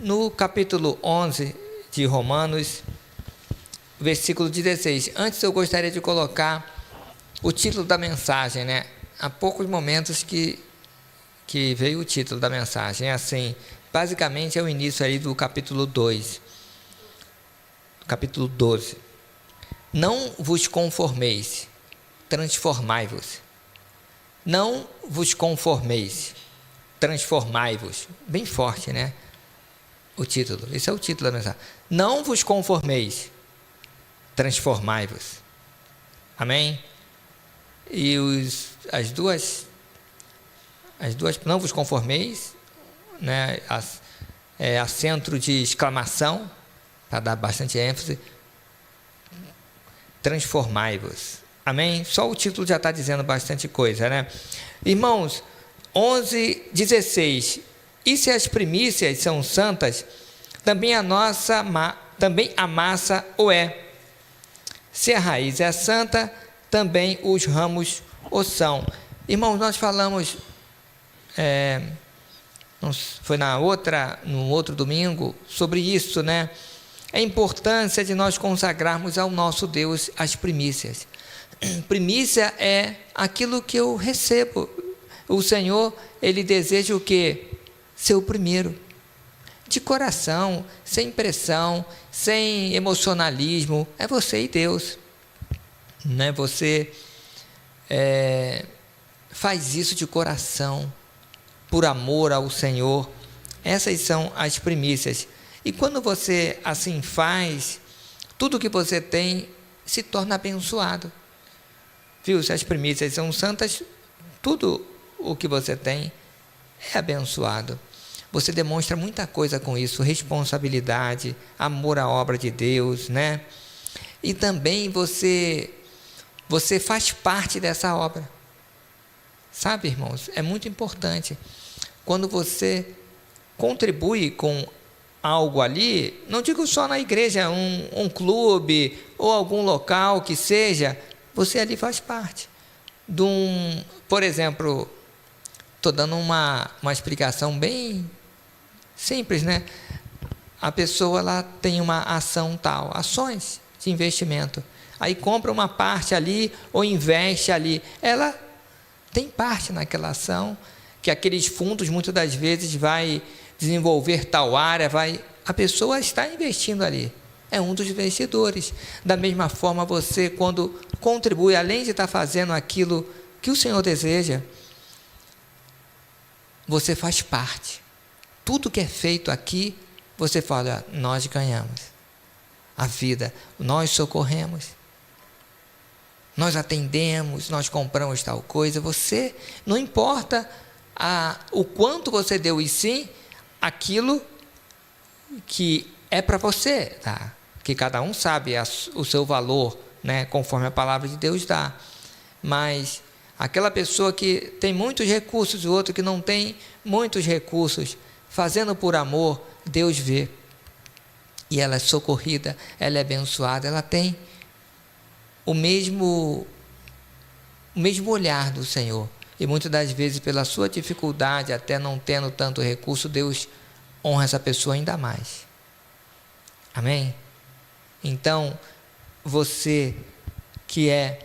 no capítulo 11 de Romanos, versículo 16. Antes eu gostaria de colocar o título da mensagem, né? Há poucos momentos que veio o título da mensagem. É assim, basicamente é o início aí do capítulo 2. Capítulo 12. Não vos conformeis, transformai-vos. Não vos conformeis, transformai-vos. Bem forte, né? O título. Esse é o título da mensagem. Não vos conformeis, transformai-vos. Amém? E as duas, não vos conformeis, né? Acento de exclamação, para dar bastante ênfase. Transformai-vos. Amém? Só o título já está dizendo bastante coisa, né? Irmãos, 11, 16. E se as primícias são santas, também a massa o é. Se a raiz é santa, também os ramos o são. Irmãos, nós falamos, foi no outro domingo, sobre isso, né? A importância de nós consagrarmos ao nosso Deus as primícias. Primícia é aquilo que eu recebo. O Senhor, Ele deseja o quê? Ser o primeiro. De coração, sem pressão, sem emocionalismo. É você e Deus. Né? Você faz isso de coração, por amor ao Senhor. Essas são as primícias. E quando você assim faz, tudo que você tem se torna abençoado. Viu? Se as primícias são santas, tudo o que você tem é abençoado. Você demonstra muita coisa com isso, responsabilidade, amor à obra de Deus, né? E também você faz parte dessa obra. Sabe, irmãos? É muito importante. Quando você contribui com algo ali, não digo só na igreja, um clube ou algum local que seja, você ali faz parte de por exemplo, estou dando uma explicação bem simples, né? A pessoa ela tem uma ação tal, ações de investimento, aí compra uma parte ali ou investe ali, ela tem parte naquela ação, que aqueles fundos muitas das vezes vai desenvolver tal área, a pessoa está investindo ali, é um dos investidores. Da mesma forma, você quando contribui, além de estar fazendo aquilo que o Senhor deseja, você faz parte. Tudo que é feito aqui, você fala, nós ganhamos a vida, nós socorremos, nós atendemos, nós compramos tal coisa. Você, não importa o quanto você deu, e sim aquilo que é para você, tá? Que cada um sabe o seu valor, né? Conforme a palavra de Deus dá. Mas aquela pessoa que tem muitos recursos, o outro que não tem muitos recursos, fazendo por amor, Deus vê. E ela é socorrida, ela é abençoada, ela tem o mesmo olhar do Senhor. E muitas das vezes, pela sua dificuldade, até não tendo tanto recurso, Deus honra essa pessoa ainda mais. Amém? Então, você que é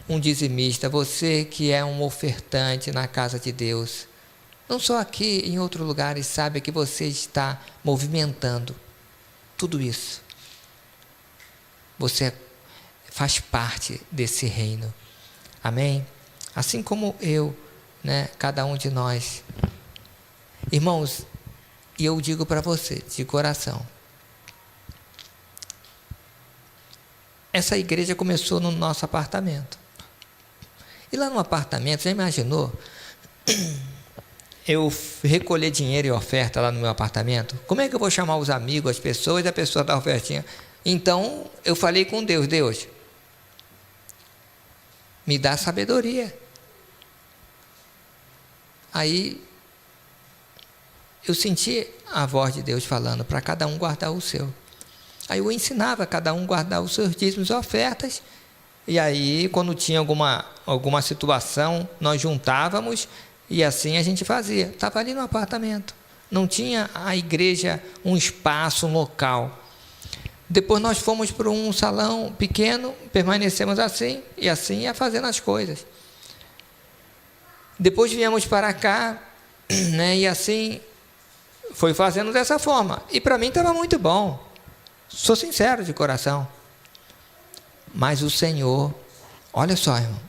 um dizimista, você que é um ofertante na casa de Deus, não só aqui, em outros lugares, sabe que você está movimentando tudo isso. Você faz parte desse reino. Amém? Assim como eu, né? Cada um de nós. Irmãos, e eu digo para você, de coração, essa igreja começou no nosso apartamento. E lá no apartamento, já imaginou? Eu recolher dinheiro e oferta lá no meu apartamento? Como é que eu vou chamar os amigos, as pessoas, e a pessoa dá ofertinha? Então, eu falei com Deus, Deus, me dá sabedoria. Aí, eu senti a voz de Deus falando para cada um guardar o seu. Aí eu ensinava a cada um guardar os seus dízimos e ofertas. E aí, quando tinha alguma situação, nós juntávamos e assim a gente fazia. Estava ali no apartamento. não tinha a igreja um espaço, um local. Depois nós fomos para um salão pequeno, permanecemos assim, e assim ia fazendo as coisas. Depois viemos para cá, né, e assim foi fazendo dessa forma. E para mim estava muito bom, sou sincero de coração. Mas o Senhor, olha só, irmão,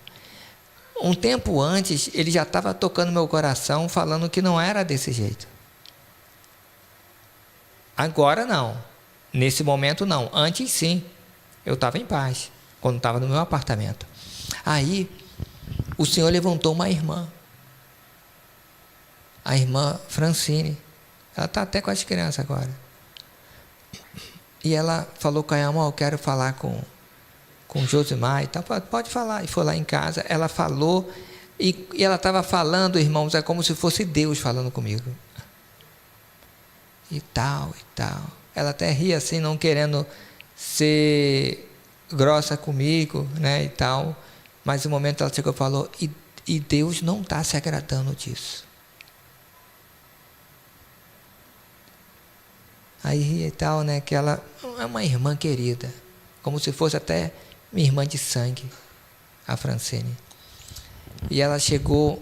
um tempo antes ele já estava tocando meu coração, falando que não era desse jeito. Agora não, nesse momento não, antes sim, eu estava em paz, quando estava no meu apartamento. Aí, o Senhor levantou uma irmã, a irmã Francine, ela está até com as crianças agora, e ela falou com a irmã, eu quero falar com Josimar e tal, pode falar, e foi lá em casa, ela falou, e ela estava falando, irmãos, é como se fosse Deus falando comigo, e tal, ela até ria assim, não querendo ser grossa comigo, né, e tal, mas no momento ela chegou e falou, e Deus não está se agradando disso. Aí ria e tal, né, que ela é uma irmã querida, como se fosse até minha irmã de sangue, a Francine. E ela chegou,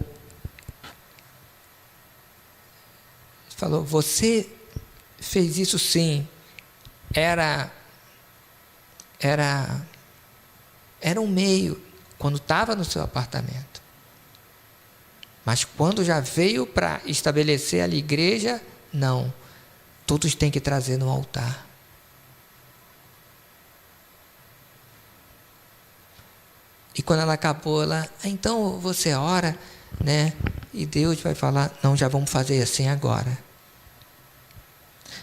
falou, você fez isso sim, era um meio, quando estava no seu apartamento. Mas quando já veio para estabelecer ali igreja, não. Todos têm que trazer no altar. E quando ela acabou, então você ora, né? E Deus vai falar, não, já vamos fazer assim agora.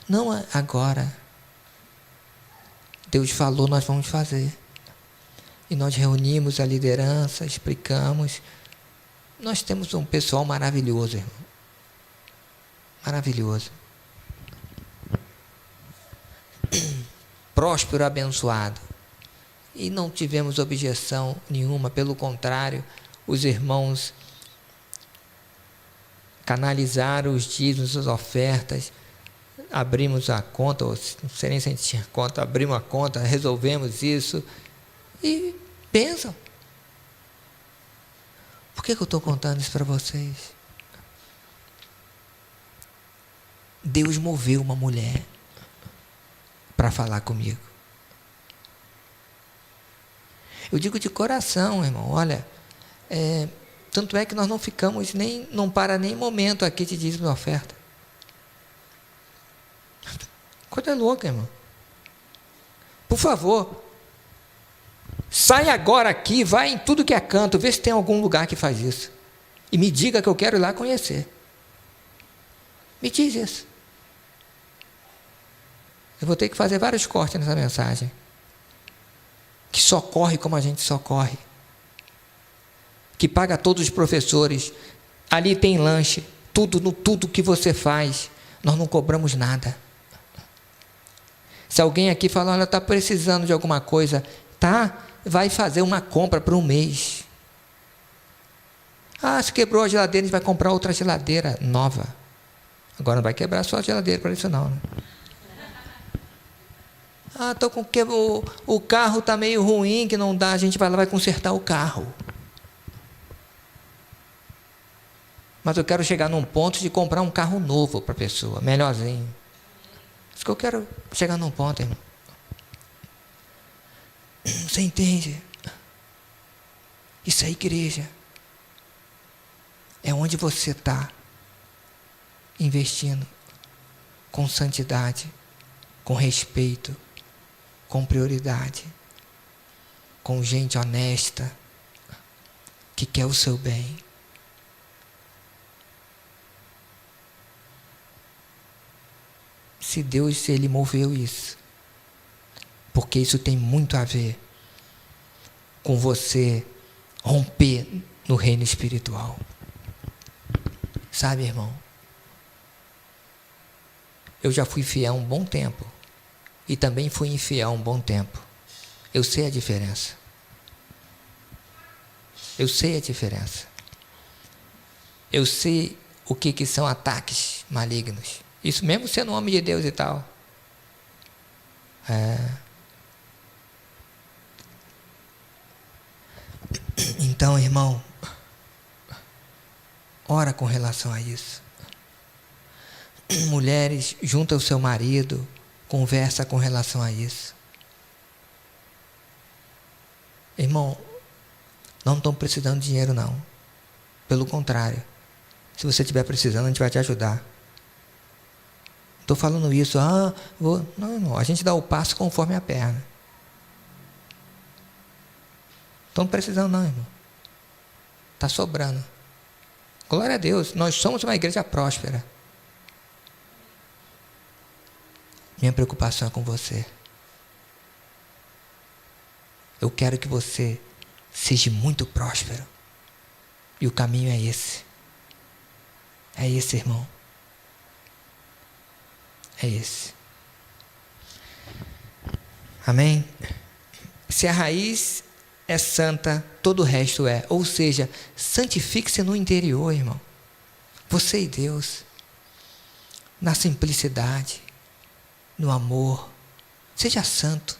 Não agora. Deus falou, nós vamos fazer. E nós reunimos a liderança, explicamos. Nós temos um pessoal maravilhoso, irmão. Maravilhoso. Próspero, abençoado. E não tivemos objeção nenhuma, pelo contrário, os irmãos canalizaram os dízimos, as ofertas, abrimos a conta, ou não sei nem se a gente tinha conta, abrimos a conta, resolvemos isso, e pensam. Por que eu estou contando isso para vocês? Deus moveu uma mulher para falar comigo. Eu digo de coração, irmão, olha, tanto é que nós não ficamos não para nem momento aqui de dízimo de oferta. Coisa louca, irmão. Por favor, sai agora aqui, vai em tudo que é canto, vê se tem algum lugar que faz isso. E me diga que eu quero ir lá conhecer. Me diz isso. Eu vou ter que fazer vários cortes nessa mensagem. Que socorre como a gente socorre. Que paga todos os professores. Ali tem lanche. Tudo que você faz. Nós não cobramos nada. Se alguém aqui falar, olha, está precisando de alguma coisa, tá? Vai fazer uma compra para um mês. Ah, se quebrou a geladeira, a gente vai comprar outra geladeira nova. Agora não vai quebrar só a geladeira para isso não, né? Ah, o carro está meio ruim, que não dá, a gente vai lá e vai consertar o carro. Mas eu quero chegar num ponto de comprar um carro novo para a pessoa, melhorzinho. Isso que eu quero chegar num ponto, irmão. Você entende? Isso é igreja. É onde você está investindo com santidade, com respeito, com prioridade, com gente honesta, que quer o seu bem. Se Ele moveu isso, porque isso tem muito a ver com você romper no reino espiritual. Sabe, irmão? Eu já fui fiel um bom tempo. E também fui infiel um bom tempo. Eu sei a diferença. Eu sei a diferença. Eu sei o que são ataques malignos. Isso mesmo sendo um homem de Deus e tal. Então, irmão, ora com relação a isso. Mulheres, junta o seu marido, conversa com relação a isso. Irmão, não estão precisando de dinheiro, não. Pelo contrário, se você estiver precisando, a gente vai te ajudar. Estou falando isso, não, a gente dá o passo conforme a perna. Estão precisando não, irmão. Está sobrando. Glória a Deus, nós somos uma igreja próspera. Minha preocupação é com você. Eu quero que você seja muito próspero. E o caminho é esse. É esse, irmão. É esse. Amém? Se a raiz é santa, todo o resto é. Ou seja, santifique-se no interior, irmão. Você e Deus. Na simplicidade. No amor. Seja santo.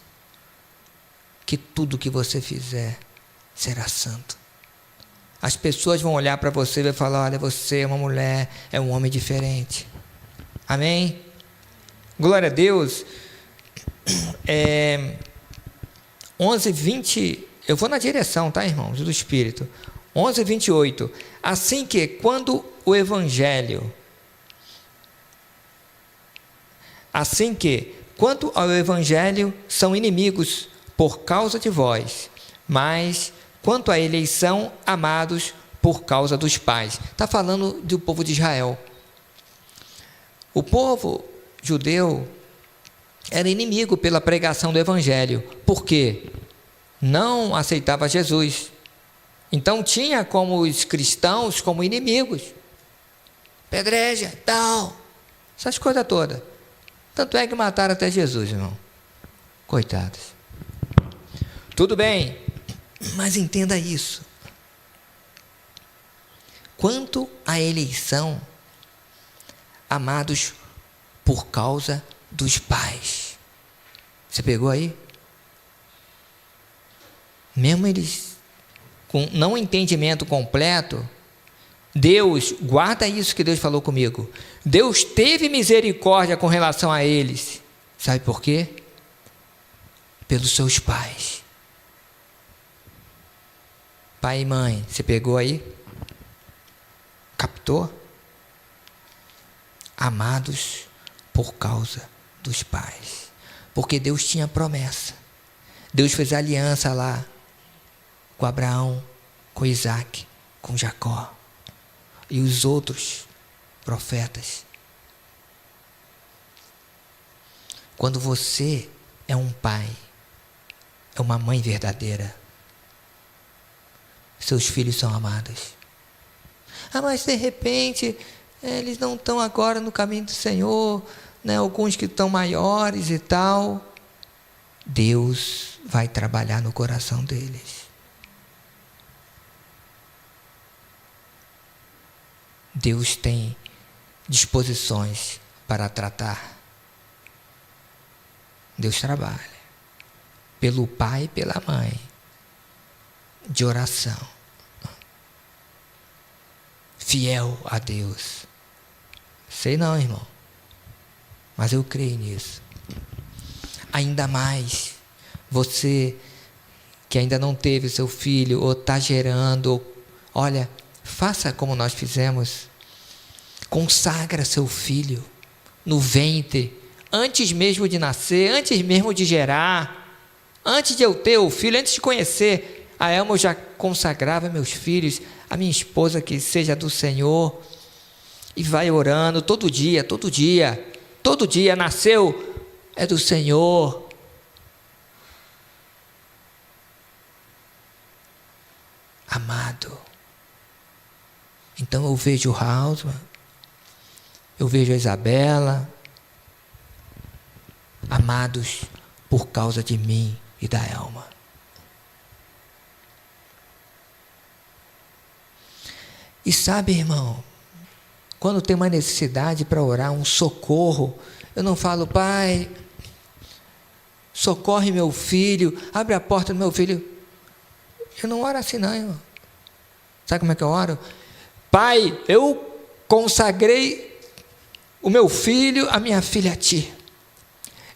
Que tudo que você fizer será santo. As pessoas vão olhar para você e vão falar: olha, você é uma mulher, é um homem diferente. Amém? Glória a Deus. 11:20, eu vou na direção, tá, irmãos, do Espírito. 11:28. Assim que, quando o Evangelho, quanto ao Evangelho, são inimigos por causa de vós, mas quanto à eleição, amados por causa dos pais. Está falando do povo de Israel. O povo judeu era inimigo pela pregação do Evangelho. Por quê? Não aceitava Jesus. Então tinha como os cristãos como inimigos. Pedreja, tal. Essas coisas todas. Tanto é que mataram até Jesus, irmão. Coitados. Tudo bem, mas entenda isso. Quanto à eleição, amados por causa dos pais. Você pegou aí? Mesmo eles com não entendimento completo, Deus, guarda isso que Deus falou comigo. Deus teve misericórdia com relação a eles. Sabe por quê? Pelos seus pais. Pai e mãe, você pegou aí? Captou? Amados por causa dos pais. Porque Deus tinha promessa. Deus fez aliança lá com Abraão, com Isaac, com Jacó e os outros profetas. Quando você é um pai, é uma mãe verdadeira, seus filhos são amados. Mas de repente eles não estão agora no caminho do Senhor, né? Alguns que estão maiores e tal. Deus vai trabalhar no coração deles. Deus tem disposições para tratar. Deus trabalha pelo pai e pela mãe, de oração, fiel a Deus. Sei não, irmão, mas eu creio nisso. Ainda mais você que ainda não teve seu filho ou está gerando, olha, faça como nós fizemos. Consagra seu filho no ventre, antes mesmo de nascer, antes mesmo de gerar, antes de eu ter o filho, antes de conhecer a Elma, eu já consagrava meus filhos, a minha esposa que seja do Senhor, e vai orando todo dia, nasceu, é do Senhor. Amado. Então eu vejo o Hausmann, eu vejo a Isabela, amados por causa de mim e da Elma. E sabe, irmão, Quando tem uma necessidade para orar, um socorro, eu não falo, Pai, socorre meu filho, abre a porta do meu filho. Eu não oro assim não, irmão. Sabe como é que eu oro? Pai, eu consagrei o meu filho, a minha filha a Ti.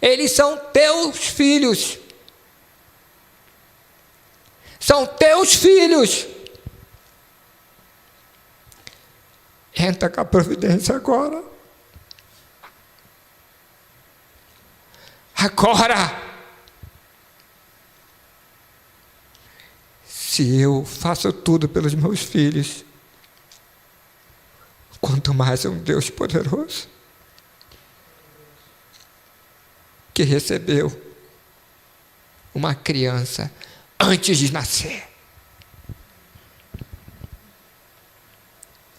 Eles são Teus filhos. São Teus filhos. Entra com a providência agora. Agora. Se eu faço tudo pelos meus filhos, quanto mais um Deus poderoso, que recebeu uma criança antes de nascer.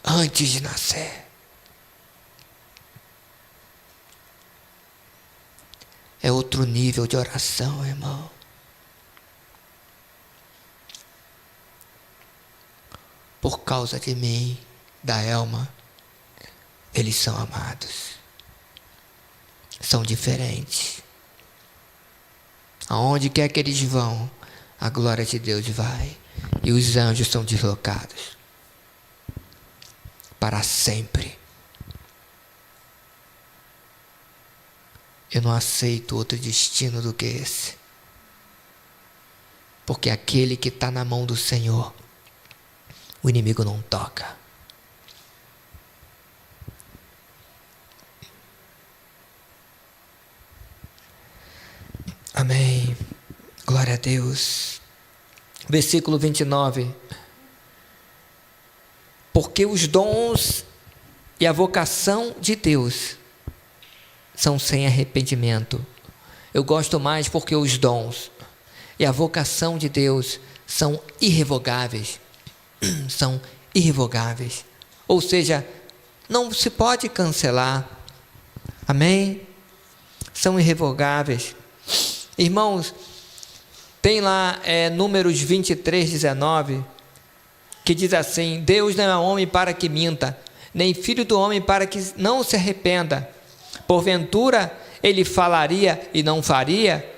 Antes de nascer. É outro nível de oração, irmão. Por causa de mim, da Elma, eles são amados. São diferentes. Aonde quer que eles vão, a glória de Deus vai. E os anjos são deslocados. Para sempre. Eu não aceito outro destino do que esse. Porque aquele que está na mão do Senhor, o inimigo não toca. Amém. Glória a Deus. Versículo 29. Porque os dons e a vocação de Deus são sem arrependimento. Eu gosto mais porque os dons e a vocação de Deus são irrevogáveis. São irrevogáveis. Ou seja, não se pode cancelar. Amém? São irrevogáveis. Irmãos, tem lá Números 23, 19, que diz assim: Deus não é homem para que minta, nem filho do homem para que não se arrependa. Porventura, ele falaria e não faria?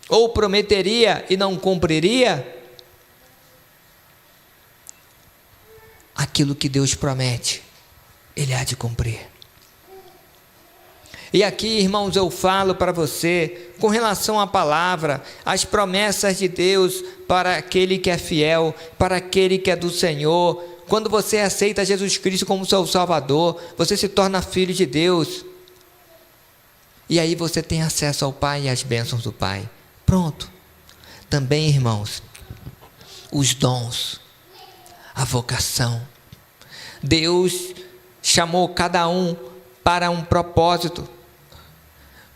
Ou prometeria e não cumpriria? Aquilo que Deus promete, Ele há de cumprir. E aqui, irmãos, eu falo para você, com relação à palavra, as promessas de Deus para aquele que é fiel, para aquele que é do Senhor. Quando você aceita Jesus Cristo como seu Salvador, você se torna filho de Deus. E aí você tem acesso ao Pai e às bênçãos do Pai. Pronto. Também, irmãos, os dons, a vocação. Deus chamou cada um para um propósito.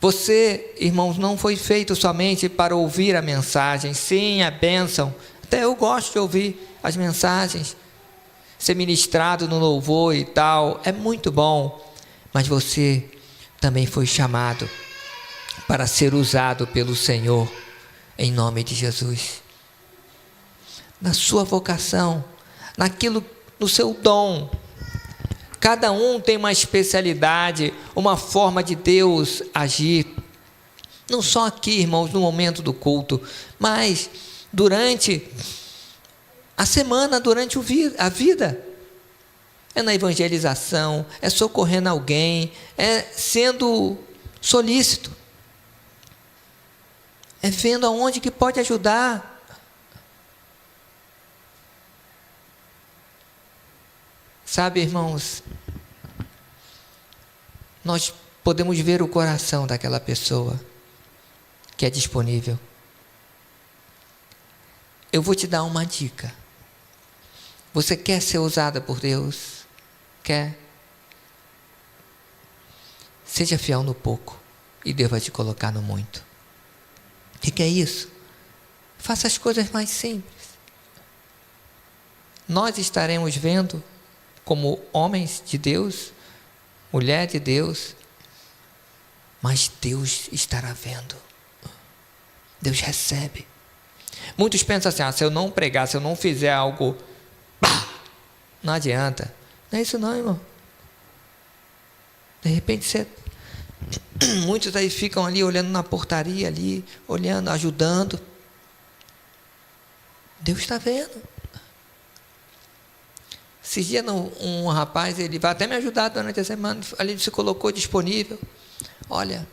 Você, irmãos, não foi feito somente para ouvir a mensagem. Sim, a bênção. Até eu gosto de ouvir as mensagens. Ser ministrado no louvor e tal, é muito bom. Mas você também foi chamado para ser usado pelo Senhor, em nome de Jesus. Na sua vocação, no seu dom. Cada um tem uma especialidade, uma forma de Deus agir. Não só aqui, irmãos, no momento do culto, mas durante a semana, durante a vida. É na evangelização, é socorrendo alguém, é sendo solícito. É vendo aonde que pode ajudar. Sabe, irmãos, nós podemos ver o coração daquela pessoa que é disponível. Eu vou te dar uma dica. Você quer ser usada por Deus? Quer? Seja fiel no pouco e Deus vai te colocar no muito. O que é isso? Faça as coisas mais simples. Nós estaremos vendo como homens de Deus, mulher de Deus, mas Deus estará vendo. Deus recebe. Muitos pensam assim, se eu não pregar, se eu não fizer algo, não adianta. Não é isso não, irmão. De repente você... Muitos aí ficam ali olhando na portaria ali, olhando, ajudando. Deus está vendo. Esses dias um rapaz, ele vai até me ajudar durante a semana, ali se colocou disponível. Olha,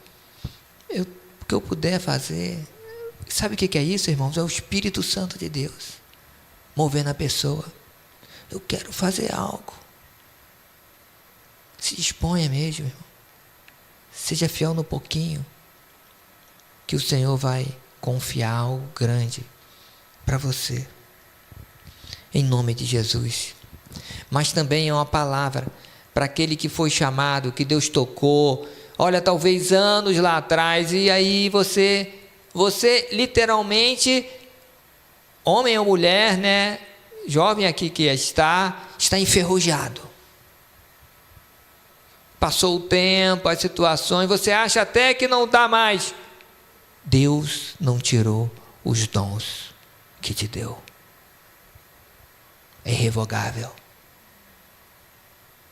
o que eu puder fazer. Sabe o que é isso, irmãos? É o Espírito Santo de Deus movendo a pessoa. Eu quero fazer algo. Se disponha mesmo, irmão. Seja fiel no pouquinho, que o Senhor vai confiar algo grande para você. Em nome de Jesus. Mas também é uma palavra para aquele que foi chamado, que Deus tocou. Olha, talvez anos lá atrás, e aí você literalmente, homem ou mulher, né? Jovem aqui que está enferrujado. Passou o tempo, as situações, você acha até que não dá mais. Deus não tirou os dons que te deu. É irrevogável.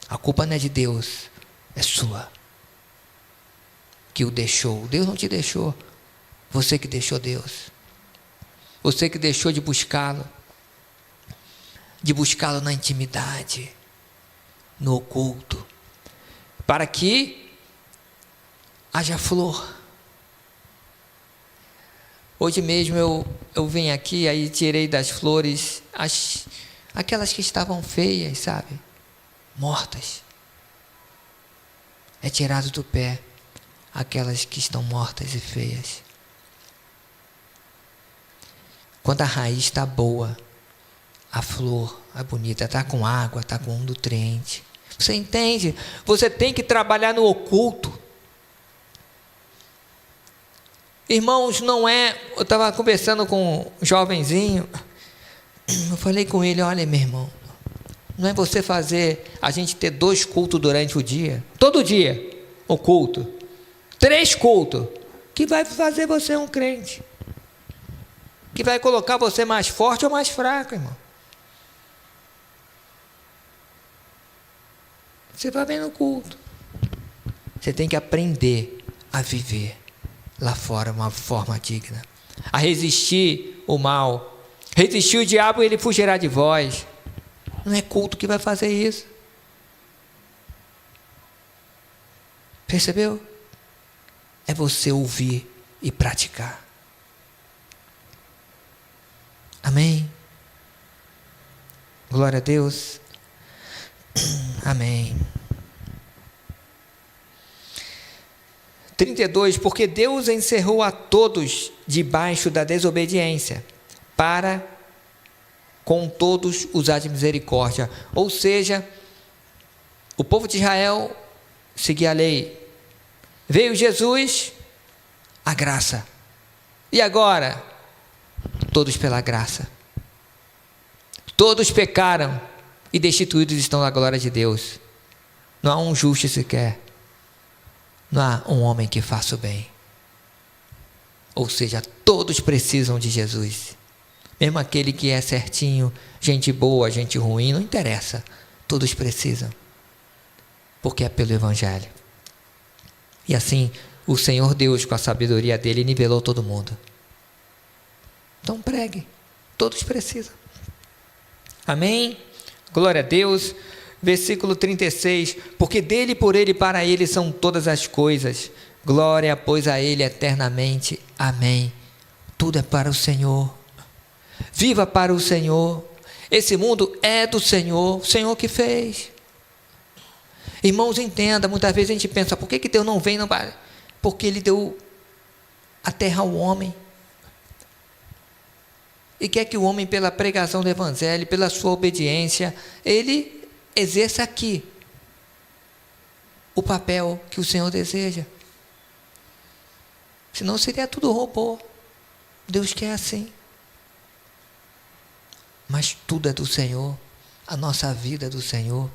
A culpa não é de Deus, é sua. Que o deixou. Deus não te deixou. Você que deixou Deus. Você que deixou de buscá-lo. De buscá-lo na intimidade, no oculto. Para que haja flor. Hoje mesmo eu vim aqui, aí tirei das flores aquelas que estavam feias, sabe? Mortas. É tirado do pé aquelas que estão mortas e feias. Quando a raiz está boa, a flor é bonita, está com água, está com um nutriente. Você entende? Você tem que trabalhar no oculto. Irmãos, não é... Eu estava conversando com um jovenzinho. Eu falei com ele, olha meu irmão, não é você fazer a gente ter 2 cultos durante o dia. Todo dia, o culto. 3 cultos. Que vai fazer você um crente. Que vai colocar você mais forte ou mais fraco, irmão. Você vai ver no culto. Você tem que aprender a viver lá fora uma forma digna. A resistir o mal. Resistir o diabo e ele fugirá de vós. Não é culto que vai fazer isso. Percebeu? É você ouvir e praticar. Amém? Glória a Deus. Amém. 32. Porque Deus encerrou a todos debaixo da desobediência, para com todos usar de misericórdia. Ou seja, o povo de Israel seguia a lei. Veio Jesus, a graça. E agora? Todos pela graça. Todos pecaram e destituídos estão da glória de Deus. Não há um justo sequer. Não há um homem que faça o bem. Ou seja, todos precisam de Jesus. Mesmo aquele que é certinho, gente boa, gente ruim, não interessa. Todos precisam. Porque é pelo Evangelho. E assim, o Senhor Deus, com a sabedoria dele, nivelou todo mundo. Então pregue. Todos precisam. Amém? Glória a Deus. Versículo 36. Porque dele, por ele e para ele são todas as coisas. Glória, pois, a ele eternamente. Amém. Tudo é para o Senhor. Viva para o Senhor. Esse mundo é do Senhor. O Senhor que fez. Irmãos, entenda. Muitas vezes a gente pensa, por que Deus não vem? Não vai? Porque Ele deu a terra ao homem. E quer que o homem, pela pregação do Evangelho, pela sua obediência, ele exerça aqui o papel que o Senhor deseja. Senão seria tudo robô. Deus quer assim. Mas tudo é do Senhor. A nossa vida é do Senhor.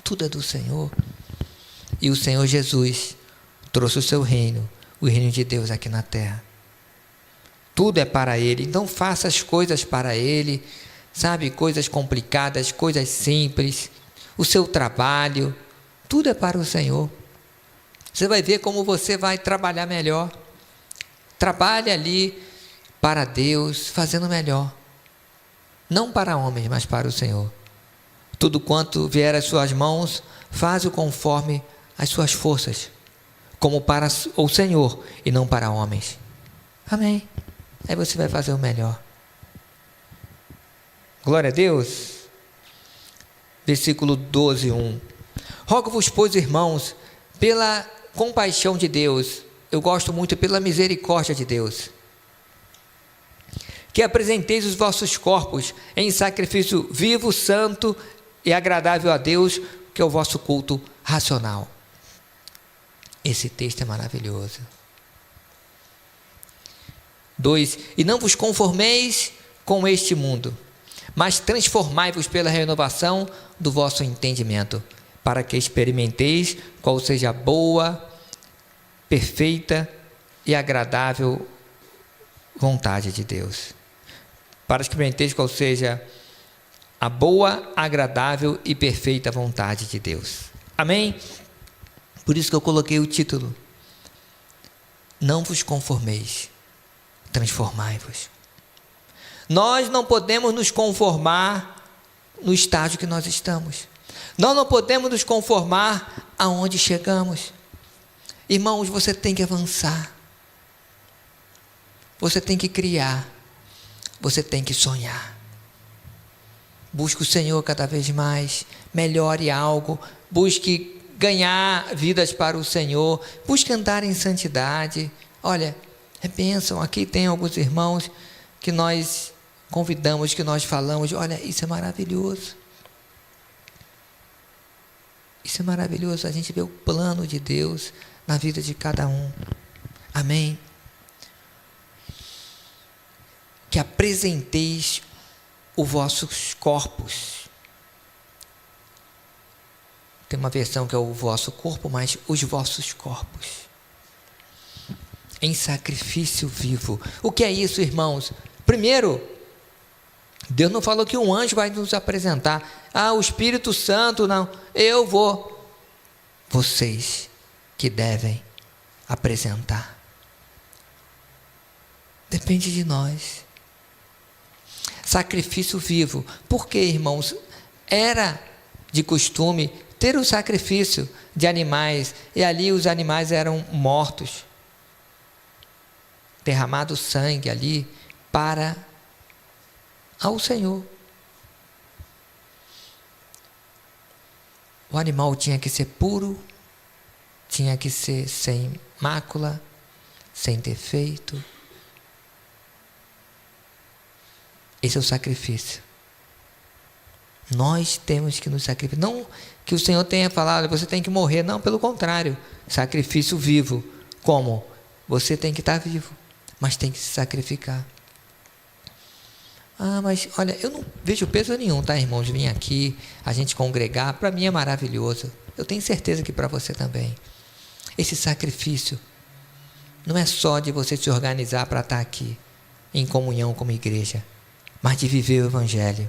Tudo é do Senhor. E o Senhor Jesus trouxe o seu reino, o reino de Deus aqui na terra. Tudo é para Ele. Então faça as coisas para Ele. Sabe, coisas complicadas, coisas simples. o seu trabalho, tudo é para o Senhor. Você vai ver como você vai trabalhar melhor. Trabalhe ali para Deus, fazendo melhor. Não para homens, mas para o Senhor. Tudo quanto vier às suas mãos, faz-o conforme as suas forças, como para o Senhor e não para homens. Amém. Aí você vai fazer o melhor. Glória a Deus. Versículo 12, 1. Rogo-vos, pois, irmãos, pela compaixão de Deus, eu gosto muito pela misericórdia de Deus, que apresenteis os vossos corpos em sacrifício vivo, santo e agradável a Deus, que é o vosso culto racional. Esse texto é maravilhoso. 2. E não vos conformeis com este mundo, mas transformai-vos pela renovação do vosso entendimento, para que experimenteis qual seja a boa, perfeita e agradável vontade de Deus. Para experimenteis qual seja a boa, agradável e perfeita vontade de Deus. Amém? Por isso que eu coloquei o título: não vos conformeis, transformai-vos. Nós não podemos nos conformar no estágio que nós estamos. Nós não podemos nos conformar aonde chegamos. Irmãos, você tem que avançar. Você tem que criar. Você tem que sonhar. Busque o Senhor cada vez mais. Melhore algo. Busque ganhar vidas para o Senhor. Busque andar em santidade. Olha, é bênção. Aqui tem alguns irmãos que nós convidamos, que nós falamos. Olha, isso é maravilhoso. Isso é maravilhoso. A gente vê o plano de Deus na vida de cada um. Amém? Que apresenteis os vossos corpos. Tem uma versão que é o vosso corpo, mas os vossos corpos em sacrifício vivo. O que é isso, irmãos? Primeiro, Deus não falou que um anjo vai nos apresentar. Ah, o Espírito Santo, não. Eu vou. Vocês que devem apresentar. Depende de nós. Sacrifício vivo. Por que, irmãos? Era de costume ter o sacrifício de animais. E ali os animais eram mortos. Derramado sangue ali para ao Senhor. O animal tinha que ser puro, tinha que ser sem mácula, sem defeito. Esse é o sacrifício. Nós temos que nos sacrificar. Não que o Senhor tenha falado, você tem que morrer. Não, pelo contrário. Sacrifício vivo. Como? Você tem que estar vivo, mas tem que se sacrificar. Ah, mas olha, eu não vejo peso nenhum, tá, irmãos? Vir aqui, a gente congregar, para mim é maravilhoso. Eu tenho certeza que para você também. Esse sacrifício não é só de você se organizar para estar aqui, em comunhão como igreja, mas de viver o Evangelho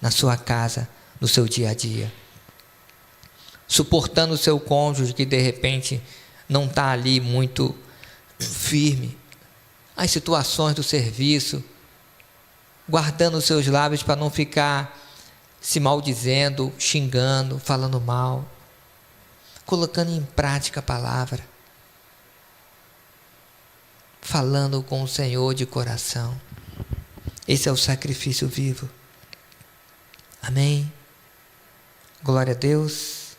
na sua casa, no seu dia a dia. Suportando o seu cônjuge que de repente não está ali muito firme. As situações do serviço, guardando os seus lábios para não ficar se maldizendo, xingando, falando mal, colocando em prática a palavra, falando com o Senhor de coração. Esse é o sacrifício vivo. Amém? Glória a Deus.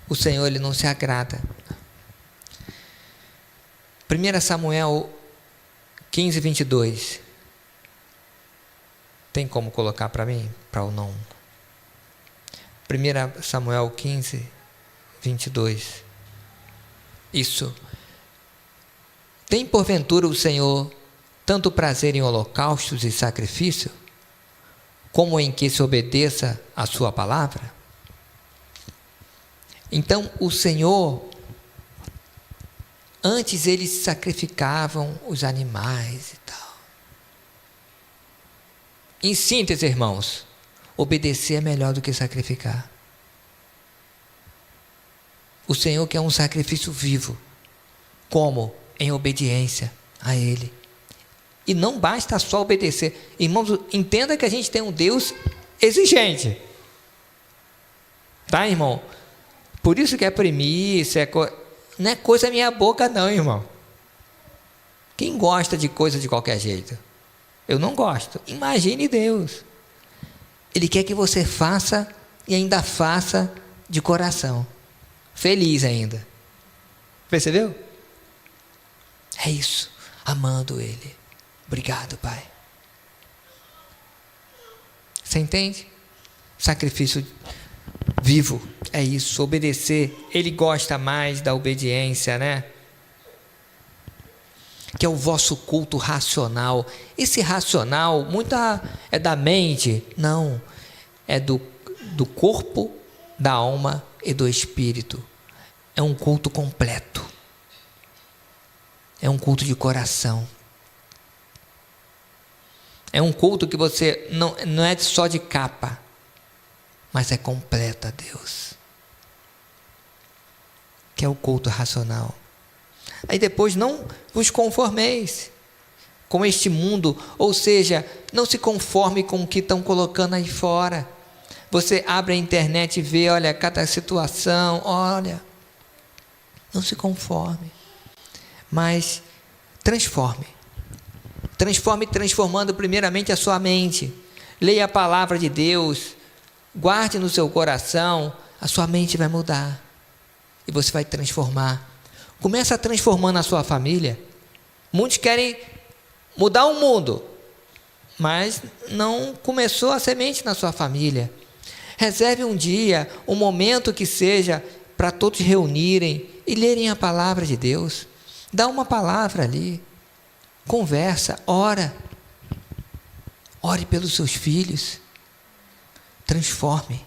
O Senhor, Ele não se agrada. 1 Samuel 15, 22. Tem como colocar para mim? Para o não. 1 Samuel 15, 22. Isso. Tem porventura o Senhor tanto prazer em holocaustos e sacrifício, como em que se obedeça a sua palavra? Então o Senhor, antes eles sacrificavam os animais e tal. Em síntese, irmãos, Obedecer é melhor do que sacrificar. O Senhor quer um sacrifício vivo. Como? Em obediência a Ele. E não basta só obedecer. Irmãos, entenda que a gente tem um Deus exigente. Tá, irmão? Por isso que é primícia, não é coisa da minha boca não, irmão. Quem gosta de coisa de qualquer jeito? Eu não gosto. Imagine Deus. Ele quer que você faça e ainda faça de coração. Feliz ainda. Percebeu? É isso. Amando Ele. Obrigado, Pai. Você entende? Sacrifício vivo. É isso. Obedecer. Ele gosta mais da obediência, né? Que é o vosso culto racional. Esse racional, muita é da mente. Não. É do corpo, da alma e do espírito. É um culto completo. É um culto de coração. É um culto que você não é só de capa, mas é completo a Deus. Que é o culto racional. Aí depois, não vos conformeis com este mundo, ou seja, não se conforme com o que estão colocando aí fora. Você abre a internet e vê, olha, cada situação, olha, não se conforme, mas transforme, transformando primeiramente a sua mente. Leia a palavra de Deus, guarde no seu coração, a sua mente vai mudar, e você vai transformar. Começa transformando a sua família. Muitos querem mudar o mundo, mas não começou a semente na sua família. Reserve um dia, um momento que seja, para todos reunirem e lerem a palavra de Deus. Dá uma palavra ali. Conversa, ora. Ore pelos seus filhos. Transforme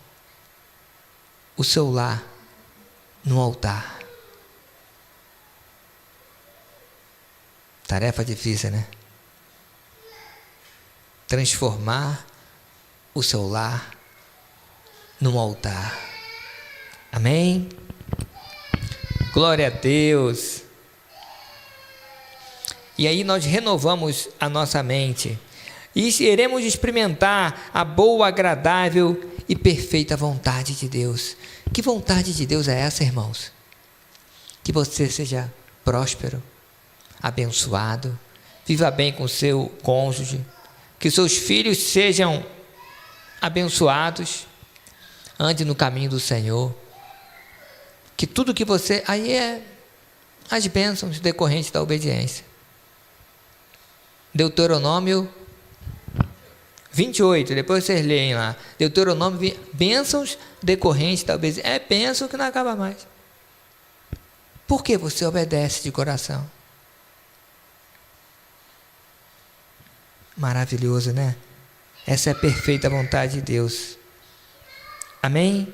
o seu lar no altar. Tarefa difícil, né? Transformar o seu lar num altar. Amém? Glória a Deus. E aí nós renovamos a nossa mente e iremos experimentar a boa, agradável e perfeita vontade de Deus. Que vontade de Deus é essa, irmãos? Que você seja próspero, abençoado, viva bem com seu cônjuge, que seus filhos sejam abençoados, ande no caminho do Senhor, que tudo que você, aí é as bênçãos decorrentes da obediência. Deuteronômio 28, depois vocês leem lá, Deuteronômio, bênçãos decorrentes da obediência, é bênção que não acaba mais. Por que você obedece de coração? Maravilhoso, né? Essa é a perfeita vontade de Deus. Amém?